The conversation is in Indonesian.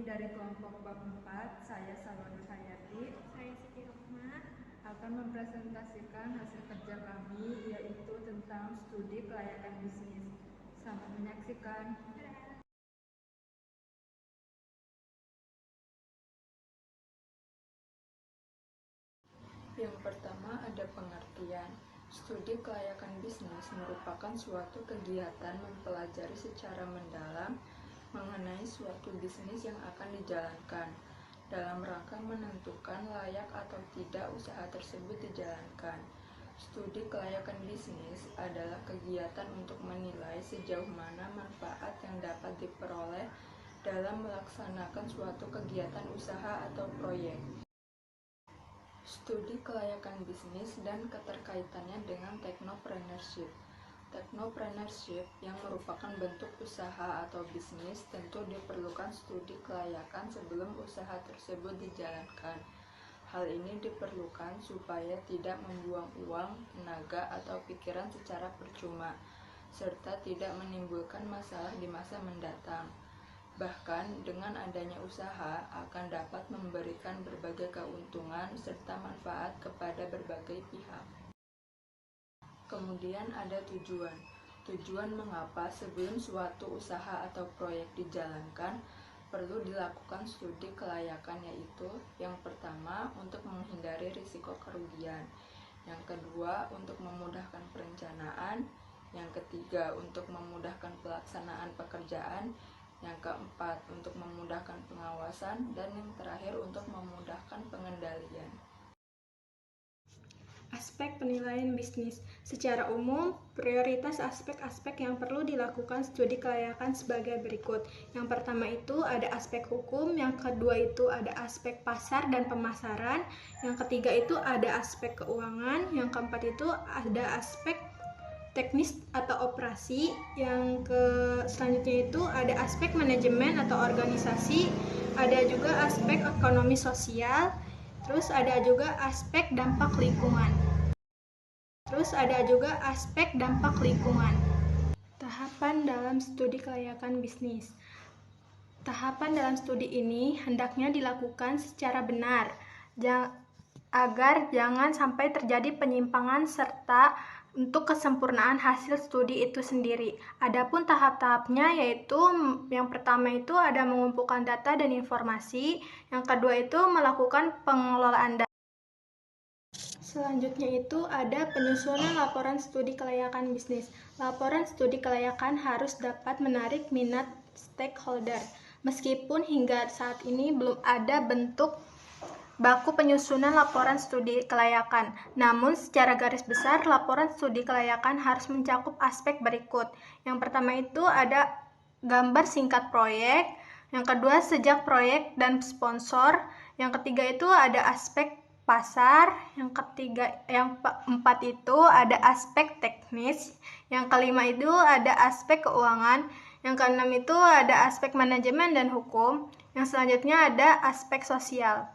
Dari kelompok bab 4, saya Salwa Nur Hayati, saya Siti Rohma, akan mempresentasikan hasil kerja kami, yaitu tentang studi kelayakan bisnis. Selamat menyaksikan. Yang pertama ada pengertian. Studi kelayakan bisnis merupakan suatu kegiatan mempelajari secara mendalam mengenai suatu bisnis yang akan dijalankan, dalam rangka menentukan layak atau tidak usaha tersebut dijalankan. Studi kelayakan bisnis adalah kegiatan untuk menilai sejauh mana manfaat yang dapat diperoleh dalam melaksanakan suatu kegiatan usaha atau proyek. Studi kelayakan bisnis dan keterkaitannya dengan technopreneurship. Technopreneurship yang merupakan bentuk usaha atau bisnis tentu diperlukan studi kelayakan sebelum usaha tersebut dijalankan. Hal ini diperlukan supaya tidak membuang uang, tenaga, atau pikiran secara percuma, serta tidak menimbulkan masalah di masa mendatang. Bahkan dengan adanya usaha akan dapat memberikan berbagai keuntungan serta manfaat kepada berbagai pihak. Kemudian ada tujuan. Tujuan mengapa sebelum suatu usaha atau proyek dijalankan perlu dilakukan studi kelayakan, yaitu yang pertama untuk menghindari risiko kerugian, yang kedua untuk memudahkan perencanaan, yang ketiga untuk memudahkan pelaksanaan pekerjaan, yang keempat untuk memudahkan pengawasan, dan yang terakhir untuk memudahkan pengendalian. Aspek penilaian bisnis. Secara umum, prioritas aspek-aspek yang perlu dilakukan studi kelayakan sebagai berikut. Yang pertama itu ada aspek hukum, yang kedua itu ada aspek pasar dan pemasaran, yang ketiga itu ada aspek keuangan, yang keempat itu ada aspek teknis atau operasi, yang selanjutnya itu ada aspek manajemen atau organisasi, ada juga aspek ekonomi sosial, terus ada juga aspek dampak lingkungan. Tahapan dalam studi kelayakan bisnis. Tahapan dalam studi ini hendaknya dilakukan secara benar, agar jangan sampai terjadi penyimpangan serta untuk kesempurnaan hasil studi itu sendiri. Adapun tahap-tahapnya yaitu yang pertama itu ada mengumpulkan data dan informasi, yang kedua itu melakukan pengelolaan data. Selanjutnya itu ada penyusunan laporan studi kelayakan bisnis. Laporan studi kelayakan harus dapat menarik minat stakeholder. Meskipun hingga saat ini belum ada bentuk baku penyusunan laporan studi kelayakan. Namun secara garis besar laporan studi kelayakan harus mencakup aspek berikut. Yang pertama itu ada gambar singkat proyek, yang kedua sejak proyek dan sponsor, yang ketiga itu ada aspek pasar, yang keempat itu ada aspek teknis, yang kelima itu ada aspek keuangan, yang keenam itu ada aspek manajemen dan hukum, yang selanjutnya ada aspek sosial.